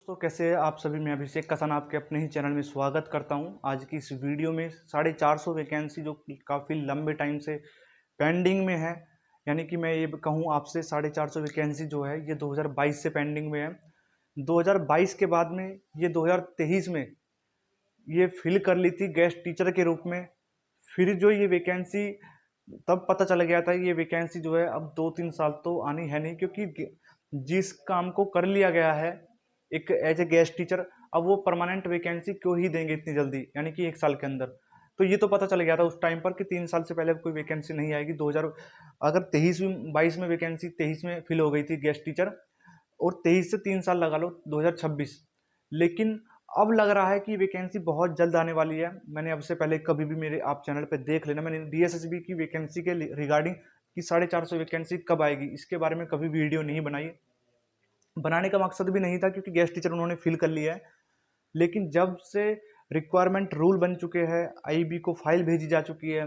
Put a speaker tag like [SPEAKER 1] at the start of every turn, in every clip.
[SPEAKER 1] दोस्तों कैसे हैं आप सभी। मैं अभिषेक कसान आपके अपने ही चैनल में स्वागत करता हूं। आज की इस वीडियो में 450 वैकेंसी जो काफ़ी लंबे टाइम से पेंडिंग में है, यानी कि मैं ये कहूं आपसे 450 वैकेंसी जो है ये 2022 से पेंडिंग में है। 2022 के बाद में ये 2023 में ये फिल कर ली थी गेस्ट टीचर के रूप में। फिर जो ये वैकेंसी तब पता चल गया था ये वैकेंसी जो है अब 2-3 साल तो आनी है नहीं, क्योंकि जिस काम को कर लिया गया है एक एज ए गेस्ट टीचर, अब वो परमानेंट वैकेंसी क्यों ही देंगे इतनी जल्दी, यानी कि 1 साल के अंदर। तो ये तो पता चल गया था उस टाइम पर कि 3 साल से पहले कोई वैकेंसी नहीं आएगी। 2000 अगर 23-22 में वैकेंसी 23 में फिल हो गई थी गेस्ट टीचर, और 23 से 3 साल लगा लो 2026। लेकिन अब लग रहा है कि वैकेंसी बहुत जल्द आने वाली है। मैंने अब से पहले कभी भी मेरे आप चैनल पे देख लेना, मैंने डीएसएसबी की वैकेंसी के रिगार्डिंग कि 450 वैकेंसी कब आएगी इसके बारे में कभी वीडियो नहीं बनाई। बनाने का मकसद भी नहीं था क्योंकि गेस्ट टीचर उन्होंने फिल कर लिया है। लेकिन जब से रिक्वायरमेंट रूल बन चुके हैं, आईबी को फाइल भेजी जा चुकी है,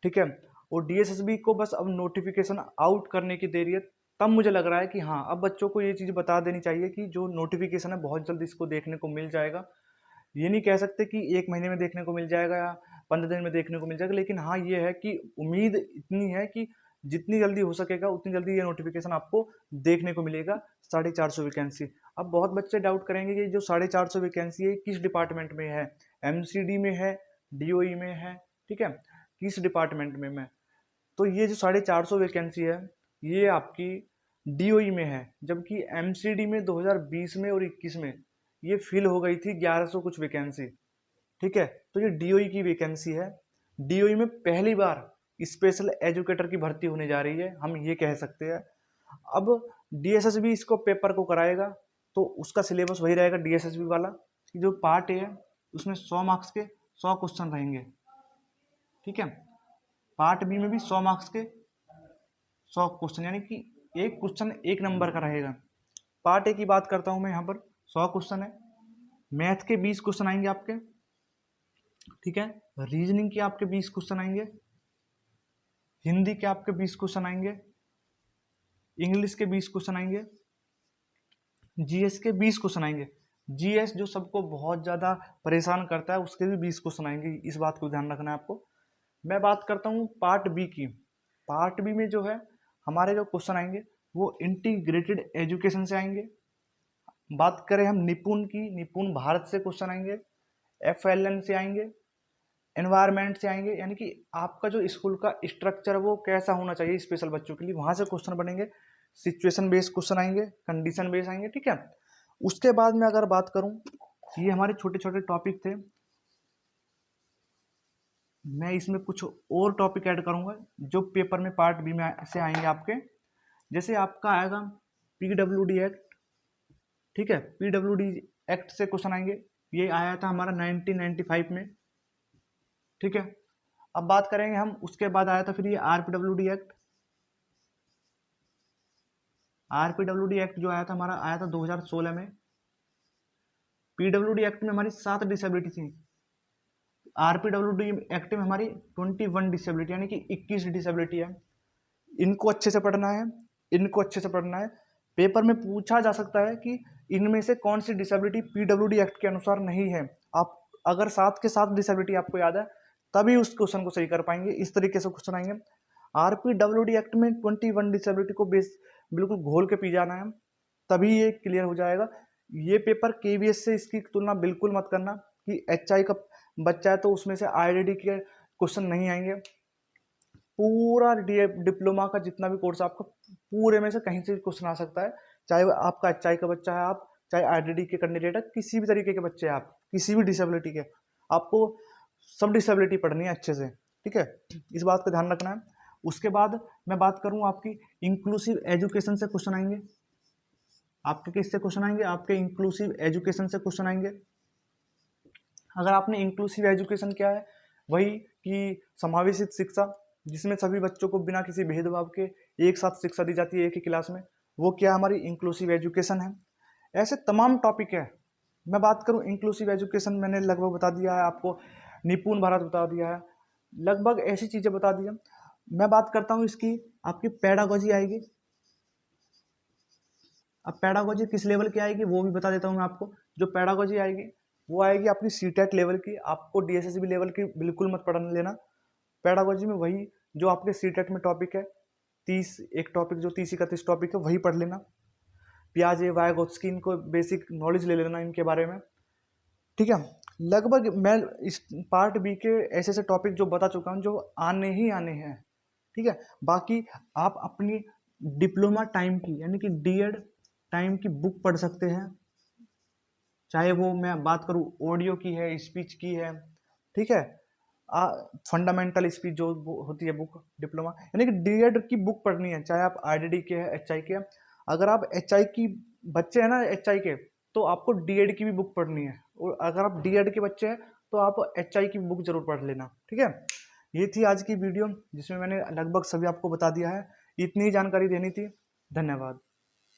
[SPEAKER 1] ठीक है, और डीएसएसबी को बस अब नोटिफिकेशन आउट करने की देरी है, तब मुझे लग रहा है कि हाँ अब बच्चों को ये चीज़ बता देनी चाहिए कि जो नोटिफिकेशन है बहुत जल्द इसको देखने को मिल जाएगा। ये नहीं कह सकते कि 1 महीने में देखने को मिल जाएगा या 15 दिन में देखने को मिल जाएगा, लेकिन हाँ ये है कि उम्मीद इतनी है कि जितनी जल्दी हो सकेगा उतनी जल्दी ये नोटिफिकेशन आपको देखने को मिलेगा। 450 वैकेंसी। अब बहुत बच्चे डाउट करेंगे कि जो 450 वैकेंसी है किस डिपार्टमेंट में है, एमसीडी में है, डीओई में है, ठीक है, किस डिपार्टमेंट में। तो ये जो 450 वैकेंसी है ये आपकी डीओई में है, जबकि एमसीडी में 2020 में और 21 में ये फिल हो गई थी 1100 कुछ वैकेंसी, ठीक है। तो ये डीओई की वैकेंसी है। डीओई में पहली बार स्पेशल एजुकेटर की भर्ती होने जा रही है, हम ये कह सकते हैं। अब डीएसएसबी इसको पेपर को कराएगा तो उसका सिलेबस वही रहेगा डीएसएसबी वाला कि जो पार्ट ए है उसमें 100 मार्क्स के 100 क्वेश्चन रहेंगे, ठीक है। पार्ट बी में भी 100 मार्क्स के 100 क्वेश्चन, यानी कि एक क्वेश्चन 1 नंबर का रहेगा। पार्ट ए की बात करता हूं मैं, यहाँ पर 100 क्वेश्चन है। मैथ के 20 क्वेश्चन आएंगे आपके, ठीक है। रीजनिंग के आपके 20 क्वेश्चन आएंगे। हिंदी के आपके 20 क्वेश्चन आएंगे। इंग्लिश के 20 क्वेश्चन आएंगे। जीएस के 20 क्वेश्चन आएंगे। जीएस जो सबको बहुत ज़्यादा परेशान करता है उसके भी 20 क्वेश्चन आएंगे, इस बात को ध्यान रखना है आपको। मैं बात करता हूँ पार्ट बी की। पार्ट बी में जो है हमारे जो क्वेश्चन आएंगे वो इंटीग्रेटेड एजुकेशन से आएंगे। बात करें हम निपुण की, निपुण भारत से क्वेश्चन आएंगे। एफएलएन से आएंगे। एनवायरनमेंट से आएंगे, यानी कि आपका जो स्कूल का स्ट्रक्चर वो कैसा होना चाहिए स्पेशल बच्चों के लिए, वहां से क्वेश्चन बनेंगे। सिचुएशन बेस्ड क्वेश्चन आएंगे, कंडीशन बेस्ड आएंगे, ठीक है। उसके बाद में अगर बात करूं, ये हमारे छोटे छोटे टॉपिक थे। मैं इसमें कुछ और टॉपिक ऐड करूंगा जो पेपर में पार्ट बी में से आएंगे आपके। जैसे आपका आएगा पीडब्ल्यूडी एक्ट, ठीक है। पीडब्ल्यूडी एक्ट से क्वेश्चन आएंगे। ये आया था हमारा 1995 में, ठीक है। अब बात करेंगे हम, उसके बाद आया था फिर ये आरपीडब्ल्यूडी एक्ट। आरपीडब्ल्यूडी एक्ट जो आया था हमारा, आया था 2016 में। पीडब्ल्यूडी एक्ट में हमारी 7 डिसेबिलिटी थी। आरपीडब्ल्यूडी एक्ट में हमारी 21 डिसेबिलिटी, यानी कि 21 डिसेबिलिटी है। इनको अच्छे से पढ़ना है, इनको अच्छे से पढ़ना है। पेपर में पूछा जा सकता है कि इनमें से कौन सी डिसेबिलिटी पीडब्ल्यूडी एक्ट के अनुसार नहीं है। आप अगर 7 के 7 डिसेबिलिटी आपको याद है तभी उस क्वेश्चन को सही कर पाएंगे। इस तरीके से क्वेश्चन आएंगे। आरपीडब्ल्यूडी एक्ट में 21 डिसेबिलिटी को बेस बिल्कुल घोल के पी जाना है, तभी ये क्लियर हो जाएगा। ये पेपर केवीएस से इसकी तुलना बिल्कुल मत करना कि एचआई का बच्चा है तो उसमें से आईआईडी के क्वेश्चन नहीं आएंगे। पूरा डिप्लोमा का जितना भी कोर्स है आपका, पूरे में से कहीं से क्वेश्चन आ सकता है। चाहे वो आपका एचआई का बच्चा है, आप चाहे आईआईडी के कैंडिडेट है, किसी भी तरीके के बच्चे हैं आप, किसी भी डिसेबिलिटी के, आपको सब डिसेबिलिटी पढ़नी है अच्छे से, ठीक है। इस बात का ध्यान रखना है। उसके बाद मैं बात करूं आपकी इंक्लूसिव एजुकेशन से क्वेश्चन आएंगे। आपके किससे क्वेश्चन आएंगे? आपके इंक्लूसिव एजुकेशन से क्वेश्चन आएंगे। अगर आपने इंक्लूसिव एजुकेशन क्या है, वही कि समावेशित शिक्षा, जिसमें सभी बच्चों को बिना किसी भेदभाव के एक साथ शिक्षा दी जाती है एक ही क्लास में, वो क्या हमारी इंक्लूसिव एजुकेशन है। ऐसे तमाम टॉपिक है। मैं बात करूं इंक्लूसिव एजुकेशन, मैंने लगभग बता दिया है आपको। निपुण भारत बता दिया है, लगभग ऐसी चीजें बता दी है। मैं बात करता हूं इसकी, आपकी पेडागोजी आएगी। अब पेडागोजी किस लेवल की आएगी वो भी बता देता हूँ मैं आपको। जो पेडागोजी आएगी वो आएगी अपनी सीटेट लेवल की, आपको डीएसएसबी लेवल की बिल्कुल मत पढ़ने लेना। पेडागोजी में वही जो आपके सीटेट में टॉपिक है, 30 एक टॉपिक जो 30-31 टॉपिक है वही पढ़ लेना। पियाजे वायगोत्स्की, इनको बेसिक नॉलेज ले लेना इनके बारे में, ठीक है। लगभग मैं इस पार्ट बी के ऐसे ऐसे टॉपिक जो बता चुका हूँ जो आने ही आने हैं, ठीक है। बाकी आप अपनी डिप्लोमा टाइम की यानी कि डीएड टाइम की बुक पढ़ सकते हैं, चाहे वो मैं बात करूँ ऑडियो की है, स्पीच की है, ठीक है। फंडामेंटल स्पीच जो होती है बुक डिप्लोमा, यानी कि डीएड की बुक पढ़नी है, चाहे आप आईडीडी के हैं, एचआई के हैं। अगर आप एचआई की बच्चे हैं ना, एचआई के, तो आपको डीएड की भी बुक पढ़नी है, और अगर आप डीएड के बच्चे हैं तो आप एचआई की बुक जरूर पढ़ लेना, ठीक है। ये थी आज की वीडियो जिसमें मैंने लगभग सभी आपको बता दिया है, इतनी ही जानकारी देनी थी। धन्यवाद।